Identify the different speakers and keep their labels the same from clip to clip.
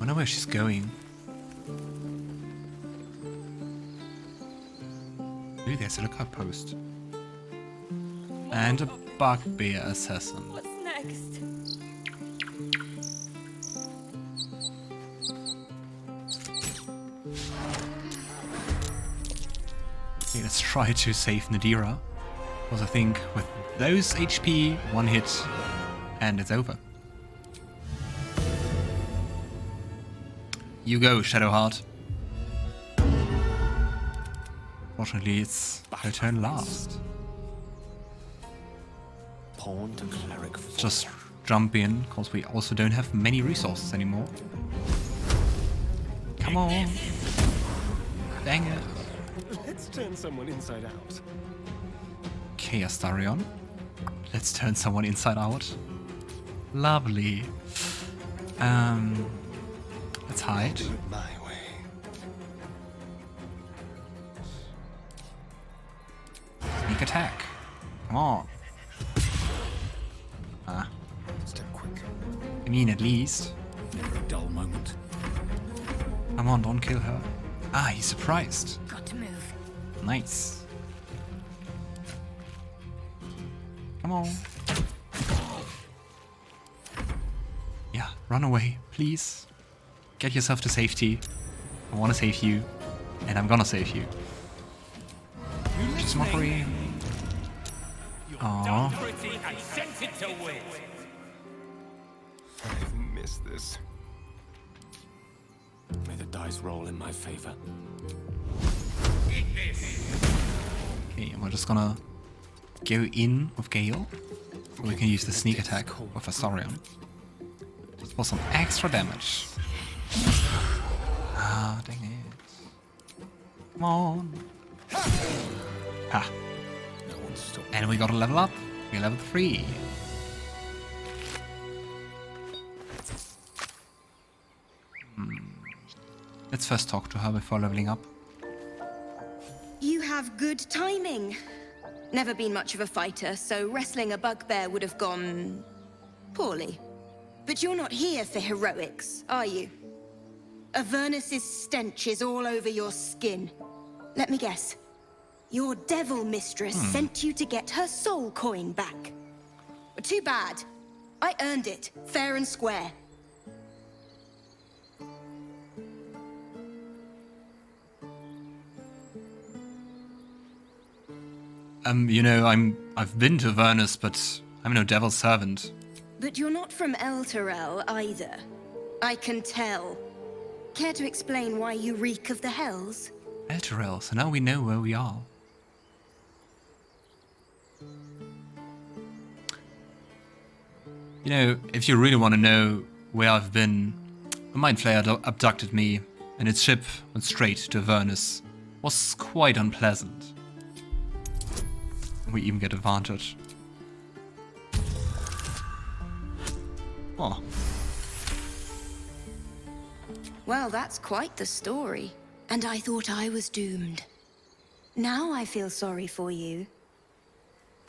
Speaker 1: wonder where she's going. Ooh, there's a lookout post. And a bugbear assassin.
Speaker 2: What's next?
Speaker 1: Okay, let's try to save Nadira. Because I think with those HP, one hit, and it's over. You go, Shadowheart. Fortunately, it's her turn last.
Speaker 3: Pawn to cleric.
Speaker 1: Just jump in, because we also don't have many resources anymore. Come on. Dang it.
Speaker 3: Let's turn someone inside out.
Speaker 1: Okay, Astarion. Let's turn someone inside out. Lovely. Let's hide.
Speaker 3: My way.
Speaker 1: Sneak attack. Come on. Ah,
Speaker 3: Step quick.
Speaker 1: I mean, at least.
Speaker 3: Never a dull moment.
Speaker 1: Come on, don't kill her. Ah, he's surprised.
Speaker 2: Got to move.
Speaker 1: Nice. Come on. Yeah, run away, please. Get yourself to safety. I want to save you, and I'm gonna save you. Just mockery. Aww.
Speaker 4: Pretty and sent it to win.
Speaker 3: I've missed this. May the dice roll in my favor.
Speaker 4: Eat this.
Speaker 1: Okay, and we're just gonna go in with Gale. So we can use the sneak attack with Astarion. Just for some extra damage. Ah, dang it. Come on. Ha.
Speaker 3: No one's stopped.
Speaker 1: And we gotta level up. We're level 3. Let's first talk to her before leveling up.
Speaker 5: You have good timing. Never been much of a fighter, so wrestling a bugbear would have gone poorly. But you're not here for heroics, are you? Avernus's stench is all over your skin. Let me guess. Your devil mistress sent you to get her soul coin back. Too bad. I earned it, fair and square.
Speaker 1: You know, I've been to Avernus, but I'm no devil's servant.
Speaker 5: But you're not from Elturel either. I can tell. Care to explain why you reek of the hells?
Speaker 1: Elturel, so now we know where we are. You know, if you really want to know where I've been, a mind flayer abducted me, and its ship went straight to Avernus. Was quite unpleasant. We even get advantage. Oh.
Speaker 5: Well, that's quite the story. And I thought I was doomed. Now I feel sorry for you.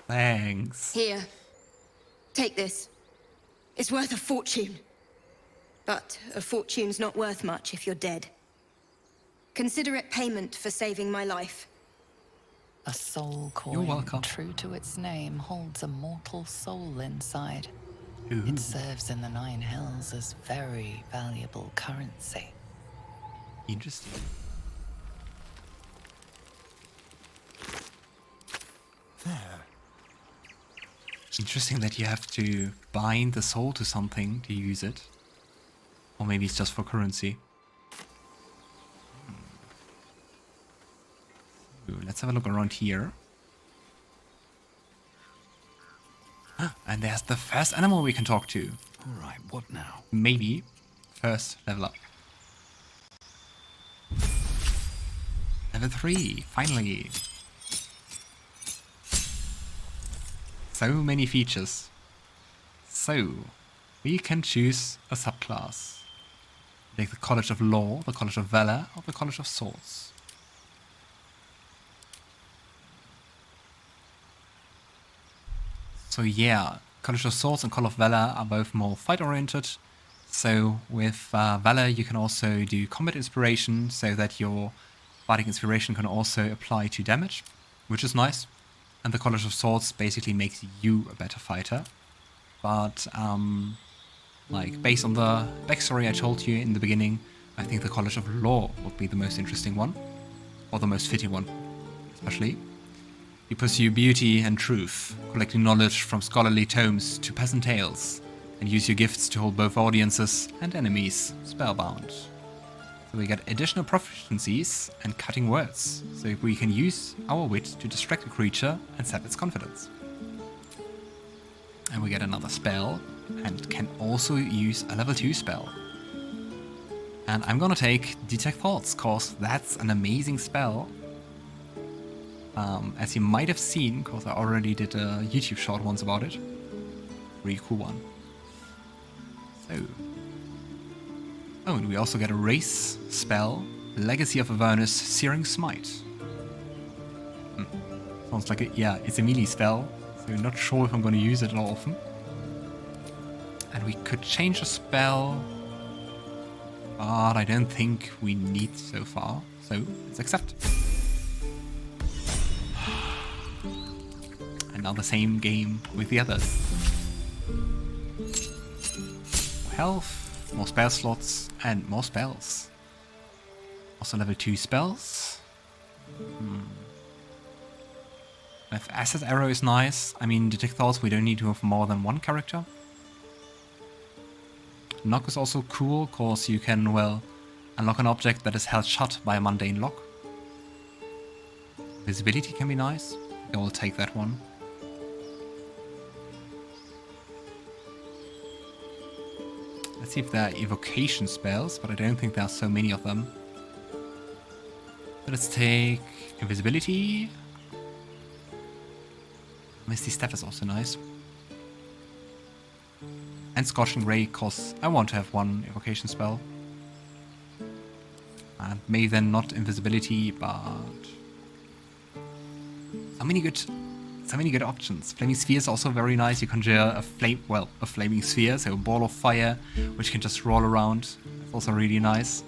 Speaker 1: Thanks.
Speaker 5: Here. Take this. It's worth a fortune. But a fortune's not worth much if you're dead. Consider it payment for saving my life.
Speaker 6: A soul
Speaker 1: You're
Speaker 6: coin,
Speaker 1: welcome.
Speaker 6: true to its name, holds a mortal soul inside.
Speaker 1: Ooh.
Speaker 6: It serves in the Nine Hells as very valuable currency.
Speaker 1: Interesting.
Speaker 3: There.
Speaker 1: Interesting that you have to bind the soul to something to use it. Or maybe it's just for currency. Ooh, let's have a look around here. And there's the first animal we can talk to.
Speaker 3: Alright, what now?
Speaker 1: Maybe first level up. Level 3, finally. So many features. So, we can choose a subclass. Like the College of Law, the College of Valor, or the College of Swords. So yeah, College of Swords and College of Valor are both more fight-oriented, So with Valor, you can also do combat inspiration, so that your bardic inspiration can also apply to damage, which is nice. And the College of Swords basically makes you a better fighter. But like based on the backstory I told you in the beginning, I think the College of Law would be the most interesting one, or the most fitting one, especially. You pursue beauty and truth, collecting knowledge from scholarly tomes to peasant tales, and use your gifts to hold both audiences and enemies spellbound. So we get additional proficiencies and cutting words, so we can use our wit to distract a creature and sap its confidence. And we get another spell, and can also use a level 2 spell. And I'm gonna take Detect Thoughts, cause that's an amazing spell. As you might have seen, because I already did a YouTube short once about it. Really cool one. So. Oh, and we also get a race spell, Legacy of Avernus, Searing Smite. Sounds like it's a melee spell, so I'm not sure if I'm going to use it often. And we could change a spell, but I don't think we need so far, so let's accept. And now the same game with the others. More health, more spell slots, and more spells. Also level 2 spells. If Acid Arrow is nice. I mean, Detect Thoughts, we don't need to have more than one character. Knock is also cool, cause you can, well, unlock an object that is held shut by a mundane lock. Visibility can be nice. I will take that one. Let's see if there are evocation spells, but I don't think there are so many of them. So let's take invisibility. Misty Step is also nice. And Scorching Ray, cause I want to have one evocation spell. And maybe then not invisibility, but so many good options. Flaming Sphere is also very nice. You conjure a flaming sphere, so a ball of fire, which can just roll around. It's also really nice.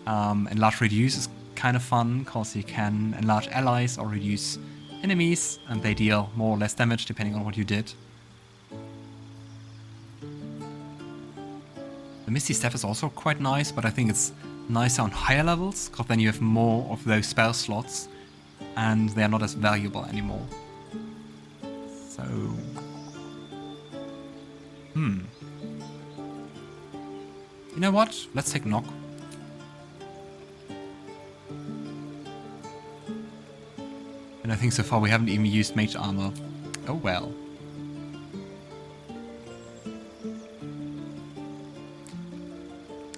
Speaker 1: Enlarge Reduce is kind of fun, cause you can enlarge allies or reduce enemies, and they deal more or less damage depending on what you did. The Misty Step is also quite nice, but I think it's nicer on higher levels, because then you have more of those spell slots, and they are not as valuable anymore. So... You know what? Let's take Knock. And I think so far we haven't even used Mage Armor. Oh well.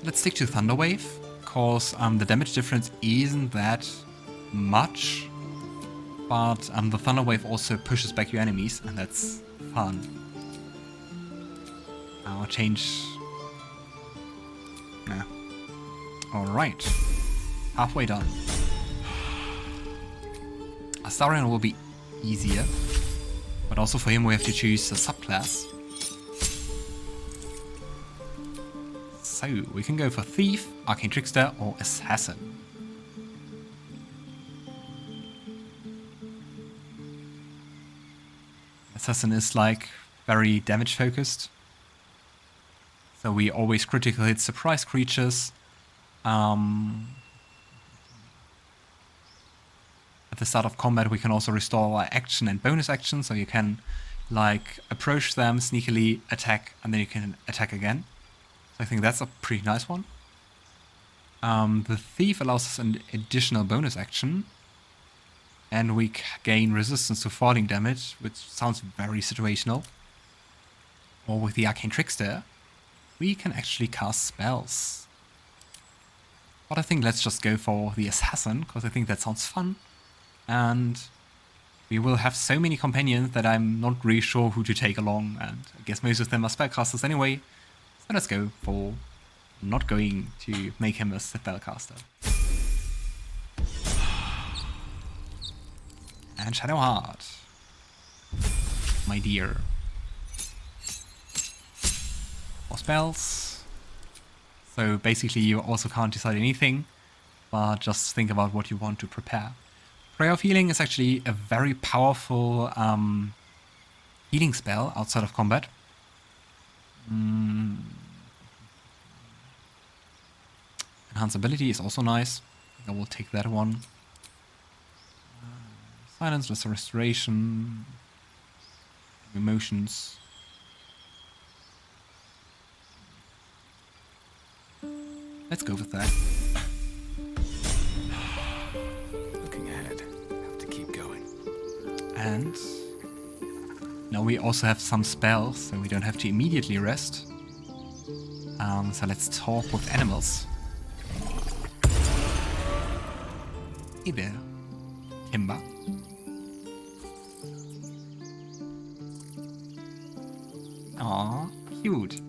Speaker 1: Let's stick to Thunderwave, cause the damage difference isn't that much, but the Thunderwave also pushes back your enemies, and that's fun. I'll change... Nah. Alright. Halfway done. Astarion will be easier, but also for him we have to choose a subclass. So we can go for Thief, Arcane Trickster, or Assassin. Assassin is like very damage focused. So we always critical hit surprise creatures. At the start of combat we can also restore our action and bonus action, so you can like approach them, sneakily attack, and then you can attack again. So I think that's a pretty nice one. The Thief allows us an additional bonus action, and we gain resistance to falling damage, which sounds very situational. Or with the Arcane Trickster, we can actually cast spells. But I think let's just go for the Assassin, because I think that sounds fun. And we will have so many companions that I'm not really sure who to take along, and I guess most of them are spellcasters anyway. So let's go for not going to make him a spellcaster. And Shadowheart. My dear. More spells. So basically you also can't decide anything, but just think about what you want to prepare. Prayer of Healing is actually a very powerful healing spell outside of combat. Enhance ability is also nice. I will take that one. Silence, lesser restoration, emotions. Let's go with that.
Speaker 3: Looking ahead. Have to keep going.
Speaker 1: And now we also have some spells, so we don't have to immediately rest. So let's talk with animals. Hey there, Timber. Aw, cute.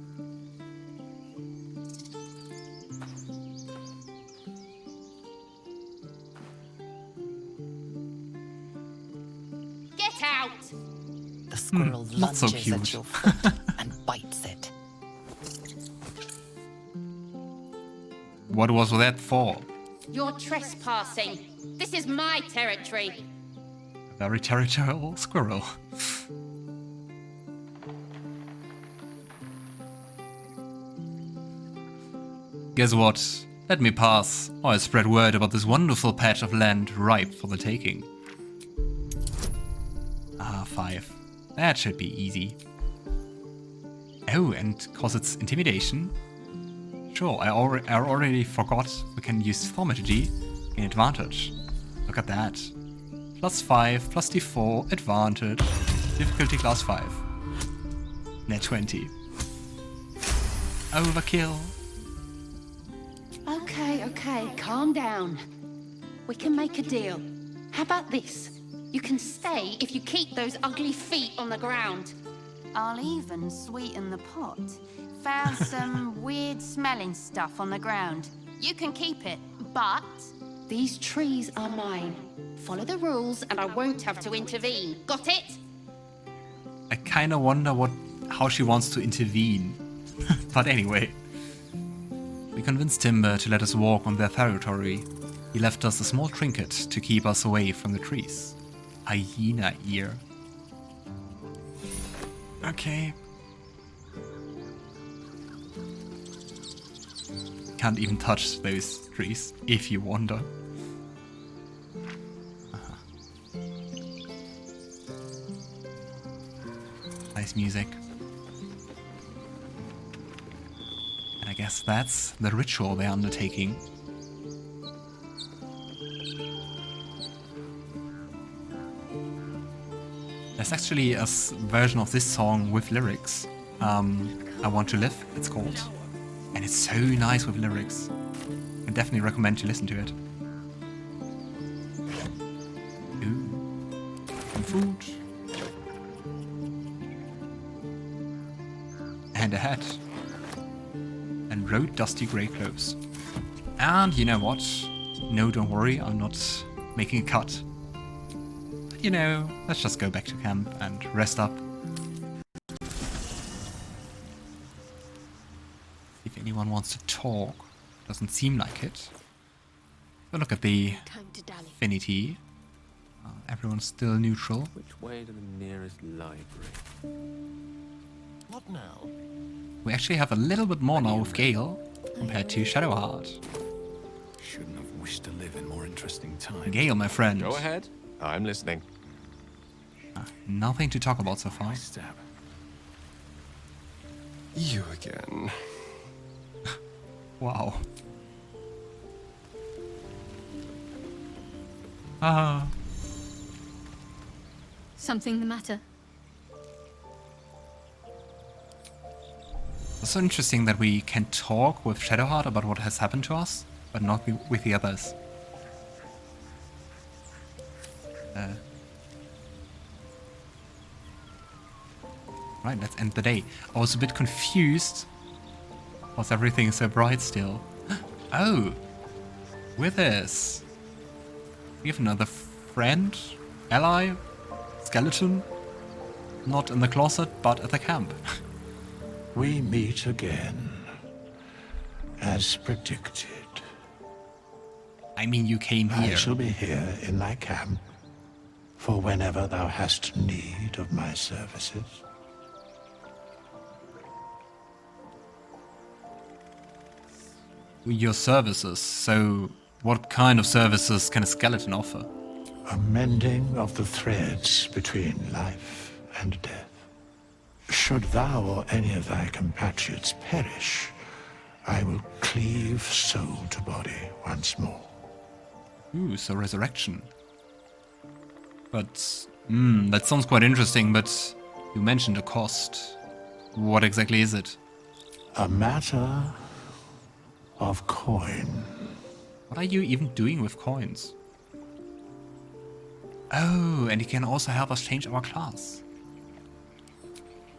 Speaker 2: Get out!
Speaker 6: The squirrel
Speaker 1: not so
Speaker 6: lunges
Speaker 1: cute.
Speaker 6: at your foot and bites it.
Speaker 1: What was that for?
Speaker 2: You're trespassing. This is my territory.
Speaker 1: A very territorial squirrel. Guess what? Let me pass, or I'll spread word about this wonderful patch of land ripe for the taking. Ah, 5. That should be easy. Oh, and cause it's intimidation. Sure, I already forgot we can use thaumaturgy in advantage. Look at that. +5, plus d4, advantage. Difficulty class 5. Net 20. Overkill.
Speaker 2: Okay, calm down. We can make a deal. How about this? You can stay if you keep those ugly feet on the ground.
Speaker 7: I'll even sweeten the pot. Found some weird smelling stuff on the ground. You can keep it, but
Speaker 2: These trees are mine. Follow the rules and I won't have to intervene. Got it?
Speaker 1: I kinda wonder how she wants to intervene. But anyway. We convinced Timber to let us walk on their territory. He left us a small trinket to keep us away from the trees. Hyena ear. Okay. Can't even touch those trees, if you wonder. Nice music. And I guess that's the ritual they're undertaking. There's actually a version of this song with lyrics. I Want to Live, it's called. And it's so nice with lyrics. I definitely recommend to listen to it. Ooh. Some food. And a hat. And road dusty grey clothes. And you know what? No, don't worry, I'm not making a cut. But, you know, let's just go back to camp and rest up. If anyone wants to talk, doesn't seem like it. But look at the affinity. Everyone's still neutral.
Speaker 3: Which way to the nearest library?
Speaker 8: What now?
Speaker 1: We actually have a little bit more now with Gale compared to Shadowheart.
Speaker 3: Shouldn't have wished to live in more interesting times.
Speaker 1: Gale, my friend.
Speaker 8: Go ahead. I'm listening.
Speaker 1: Nothing to talk about so far.
Speaker 3: Stab.
Speaker 8: You again.
Speaker 1: Wow. Ah.
Speaker 9: Something the matter?
Speaker 1: It's so interesting that we can talk with Shadowheart about what has happened to us, but not with the others. Right, let's end the day. I was a bit confused. Was everything so bright still? Oh! With us! We have another friend? Ally? Skeleton? Not in the closet, but at the camp.
Speaker 10: We meet again.
Speaker 9: as predicted.
Speaker 1: I mean, you came here.
Speaker 9: I shall be here in thy camp for whenever thou hast need of my services.
Speaker 1: Your services. So, what kind of services can a skeleton offer?
Speaker 9: A mending of the threads between life and death. Should thou or any of thy compatriots perish, I will cleave soul to body once more.
Speaker 1: Ooh, so resurrection. But, that sounds quite interesting, but you mentioned a cost. What exactly is it?
Speaker 9: A matter of coin.
Speaker 1: What are you even doing with coins? Oh, and it can also help us change our class.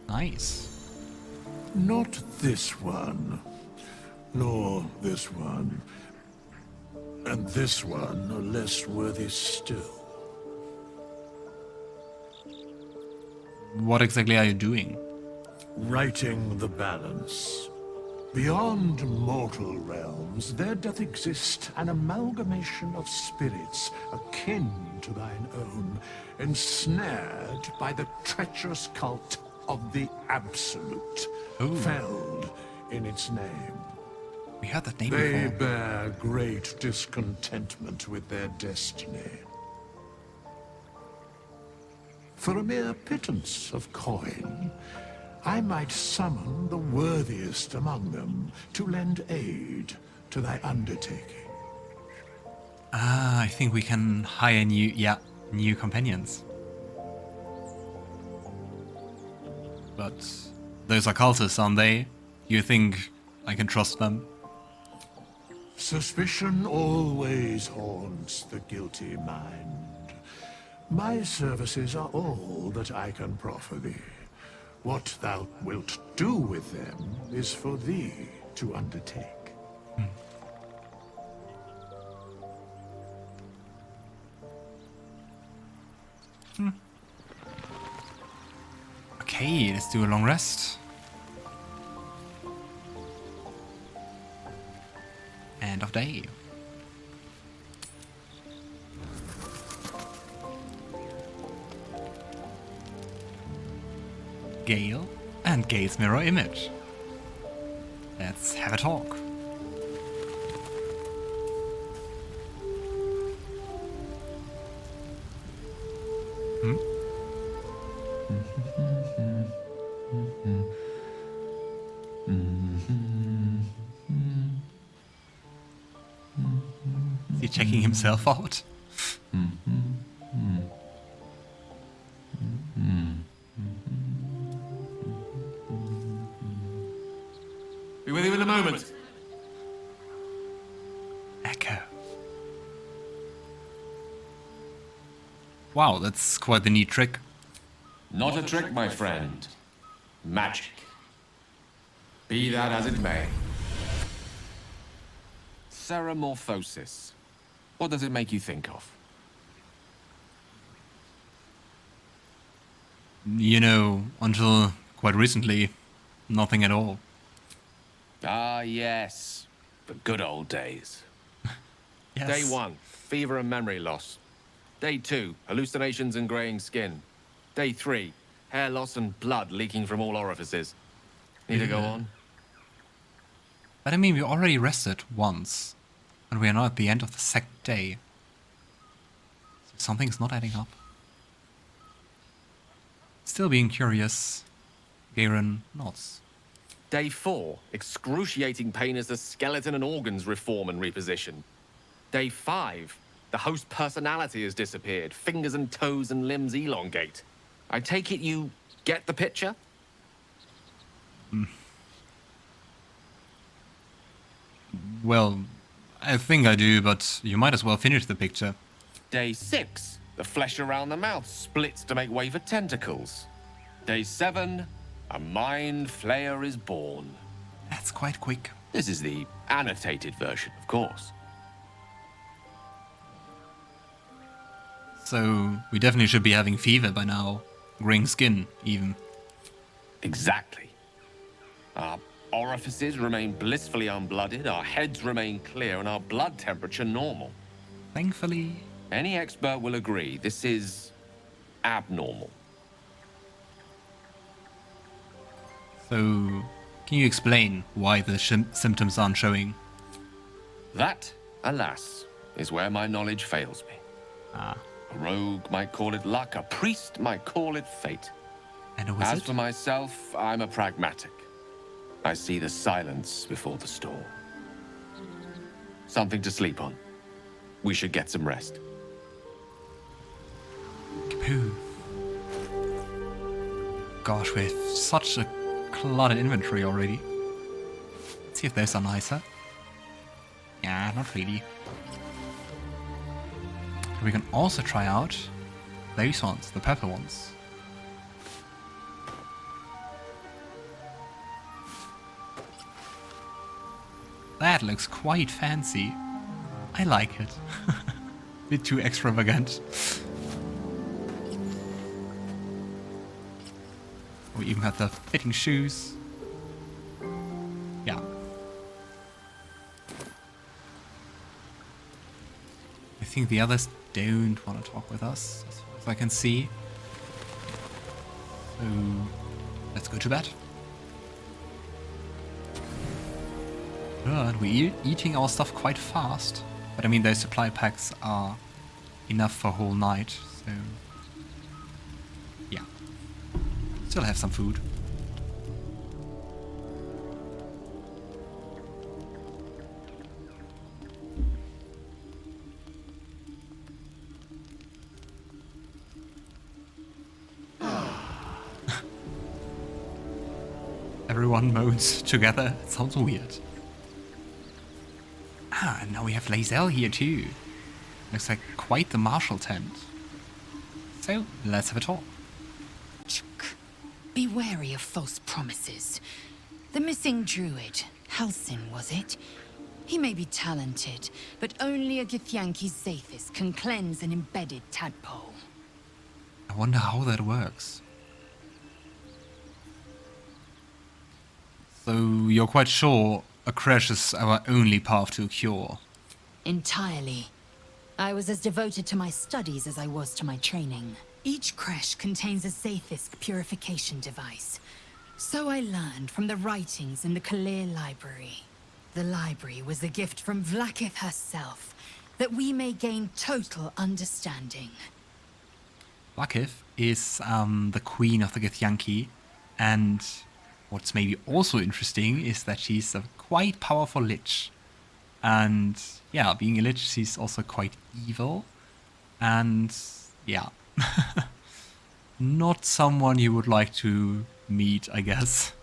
Speaker 1: Nice.
Speaker 3: Not this one. Nor this one. And this one are less worthy still.
Speaker 1: What exactly are you doing?
Speaker 3: Righting the balance. Beyond mortal realms, there doth exist an amalgamation of spirits akin to thine own, ensnared by the treacherous cult of the Absolute, felled in its name.
Speaker 1: We heard that name
Speaker 3: They
Speaker 1: before.
Speaker 3: bear great discontentment with their destiny. For a mere pittance of coin, I might summon the worthiest among them to lend aid to thy undertaking.
Speaker 1: Ah, I think we can hire new companions. But those are cultists, aren't they? You think I can trust them?
Speaker 3: Suspicion always haunts the guilty mind. My services are all that I can proffer thee. What thou wilt do with them is for thee to undertake.
Speaker 1: Okay, let's do a long rest. End of day. Gale and Gale's mirror image. Let's have a talk. Is he checking himself out?
Speaker 10: Be with you in a moment.
Speaker 1: Echo. Wow, that's quite the neat trick.
Speaker 10: Not a trick, my friend. Magic. Be that as it may. Ceramorphosis. What does it make you think of?
Speaker 1: You know, until quite recently, nothing at all.
Speaker 10: Ah, yes. The good old days.
Speaker 1: Yes.
Speaker 10: Day 1, fever and memory loss. Day 2, hallucinations and greying skin. Day 3, hair loss and blood leaking from all orifices. Need to go on?
Speaker 1: But I mean, we already rested once, and we are now at the end of the second day. Something's not adding up. Still being curious, Garon nods.
Speaker 10: Day 4, excruciating pain as the skeleton and organs reform and reposition. Day 5, the host personality has disappeared. Fingers and toes and limbs elongate. I take it you get the picture?
Speaker 1: Well, I think I do, but you might as well finish the picture.
Speaker 10: Day 6, the flesh around the mouth splits to make way for tentacles. Day 7, a mind flayer is born.
Speaker 1: That's quite quick.
Speaker 10: This is the annotated version, of course.
Speaker 1: So, we definitely should be having fever by now. Graying skin, even.
Speaker 10: Exactly. orifices remain blissfully unblooded, our heads remain clear, and our blood temperature normal.
Speaker 1: Thankfully.
Speaker 10: Any expert will agree this is abnormal.
Speaker 1: So, can you explain why the symptoms aren't showing?
Speaker 10: That, alas, is where my knowledge fails me.
Speaker 1: Ah.
Speaker 10: A rogue might call it luck, a priest might call it fate.
Speaker 1: And a wizard?
Speaker 10: As for myself, I'm a pragmatic. I see the silence before the storm. Something to sleep on. We should get some rest.
Speaker 1: Kapoo. Gosh, we have such a cluttered inventory already. Let's see if those are nicer. Yeah, not really. We can also try out those ones, the purple ones. That looks quite fancy. I like it. Bit too extravagant. We even have the fitting shoes. Yeah. I think the others don't want to talk with us, as far as I can see. So, let's go to bed. Good, we're eating our stuff quite fast. But I mean, those supply packs are enough for a whole night, so... yeah. Still have some food. Everyone moans together. It sounds weird. Ah, and now we have Lae'zel here too. Looks like quite the martial tent. So, let's have a talk.
Speaker 11: Be wary of false promises. The missing druid, Halsin, was it? He may be talented, but only a Githyanki Zaithis can cleanse an embedded tadpole.
Speaker 1: I wonder how that works. So, you're quite sure a crash is our only path to a cure?
Speaker 11: Entirely. I was as devoted to my studies as I was to my training. Each creche contains a Zaithisk purification device. So I learned from the writings in the Kalir library. The library was a gift from Vlaakith herself, that we may gain total understanding.
Speaker 1: Vlaakith is the queen of the Githyanki, and what's maybe also interesting is that she's a quite powerful lich. And yeah, being a lich, she's also quite evil. And yeah, not someone you would like to meet, I guess.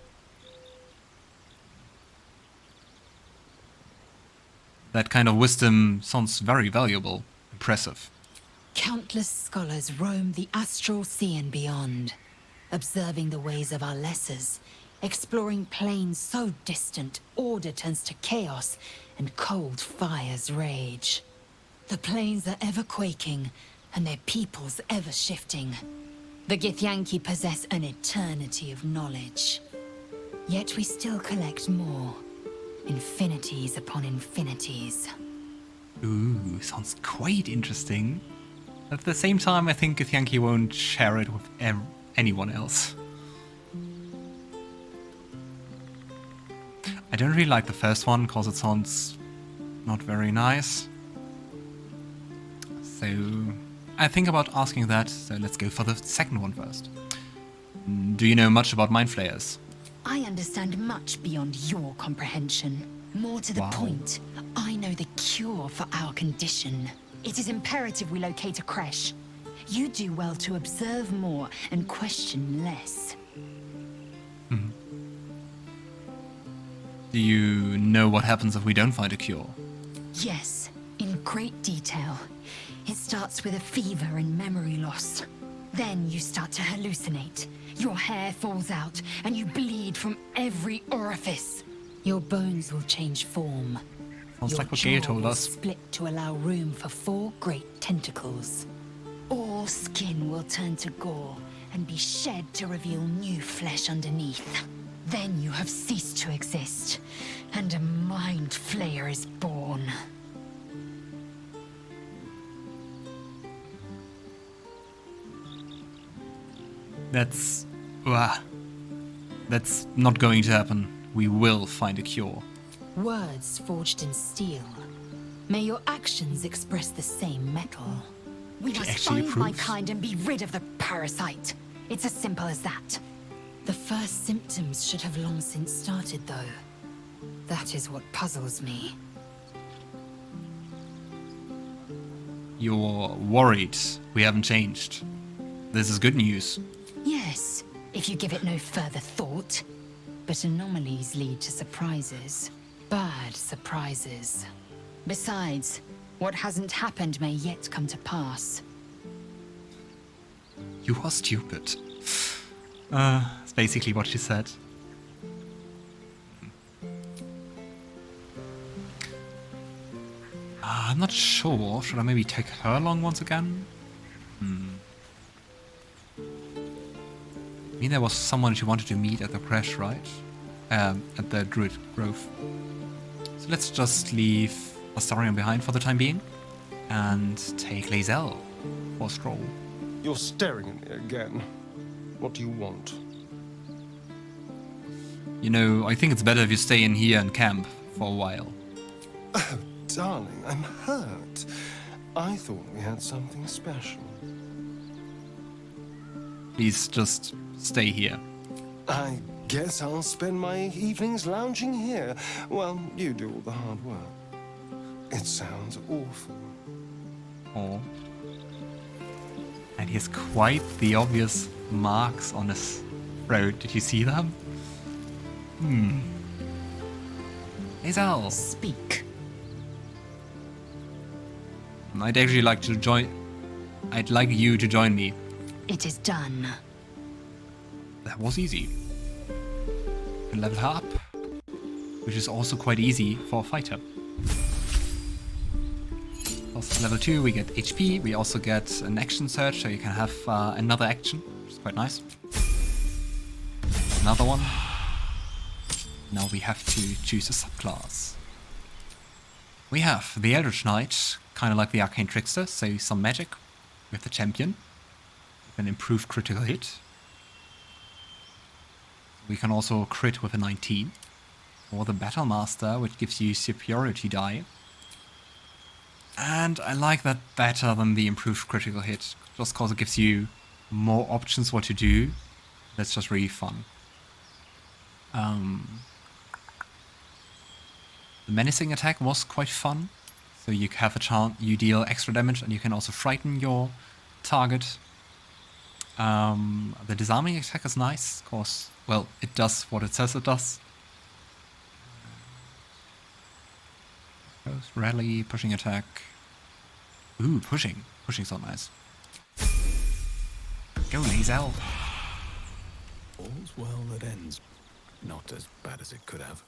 Speaker 1: That kind of wisdom sounds very valuable, impressive.
Speaker 11: Countless scholars roam the astral sea and beyond, observing the ways of our lessers, exploring planes so distant, order turns to chaos, and cold fires rage. The planes are ever quaking, and their peoples ever shifting. The Githyanki possess an eternity of knowledge. Yet we still collect more. Infinities upon infinities.
Speaker 1: Ooh, sounds quite interesting. At the same time, I think Githyanki won't share it with anyone else. I don't really like the first one, because it sounds not very nice. So, I think about asking that, so let's go for the second one first. Do you know much about mind flayers?
Speaker 11: I understand much beyond your comprehension. More to the point, I know the cure for our condition. It is imperative we locate a creche. You do well to observe more and question less.
Speaker 1: Do you know what happens if we don't find a cure?
Speaker 11: Yes, in great detail. It starts with a fever and memory loss. Then you start to hallucinate. Your hair falls out, and you bleed from every orifice. Your bones will change form.
Speaker 1: Sounds like what Gaia
Speaker 11: Your jaw
Speaker 1: told
Speaker 11: will
Speaker 1: us.
Speaker 11: split to allow room for 4 great tentacles. All skin will turn to gore and be shed to reveal new flesh underneath. Then you have ceased to exist, and a mind flayer is born.
Speaker 1: That's not going to happen. We will find a cure.
Speaker 11: Words forged in steel. May your actions express the same metal. We must
Speaker 1: actually
Speaker 11: find my
Speaker 1: proves-
Speaker 11: kind and be rid of the parasite. It's as simple as that. The first symptoms should have long since started, though. That is what puzzles me.
Speaker 1: You're worried. We haven't changed. This is good news.
Speaker 11: Yes, if you give it no further thought. But anomalies lead to surprises. Bad surprises. Besides, what hasn't happened may yet come to pass.
Speaker 1: You are stupid. That's basically what she said. I'm not sure. Should I maybe take her along once again? I mean, there was someone she wanted to meet at the crash, right? At the Druid Grove. So let's just leave Astarion behind for the time being. And take Lae'zel for a stroll.
Speaker 8: You're staring at me again. What do you want?
Speaker 1: You know, I think it's better if you stay in here and camp for a while.
Speaker 8: Oh, darling, I'm hurt. I thought we had something special.
Speaker 1: Please just stay here.
Speaker 8: I guess I'll spend my evenings lounging here while you do all the hard work. It sounds awful.
Speaker 1: Oh. And he has quite the obvious marks on his throat. Did you see them? Lae'zel.
Speaker 11: Speak.
Speaker 1: I'd actually like to join... I'd like you to join me.
Speaker 11: It is done.
Speaker 1: That was easy. And level her up. Which is also quite easy for a fighter. Also level 2 we get HP. We also get an action surge, so you can have another action, which is quite nice. Another one. Now we have to choose a subclass. We have the Eldritch Knight, kind of like the Arcane Trickster, so some magic with the champion. With an improved critical hit. We can also crit with a 19. Or the Battle Master, which gives you superiority die. And I like that better than the improved critical hit, just because it gives you more options what to do. That's just really fun. The menacing attack was quite fun. So you have a chance, you deal extra damage, and you can also frighten your target. The disarming attack is nice, because, well, it does what it says it does. Rally, pushing attack. Ooh, pushing. Pushing's not nice. Go, Lae'zel.
Speaker 3: All's well that ends. Not as bad as it could have.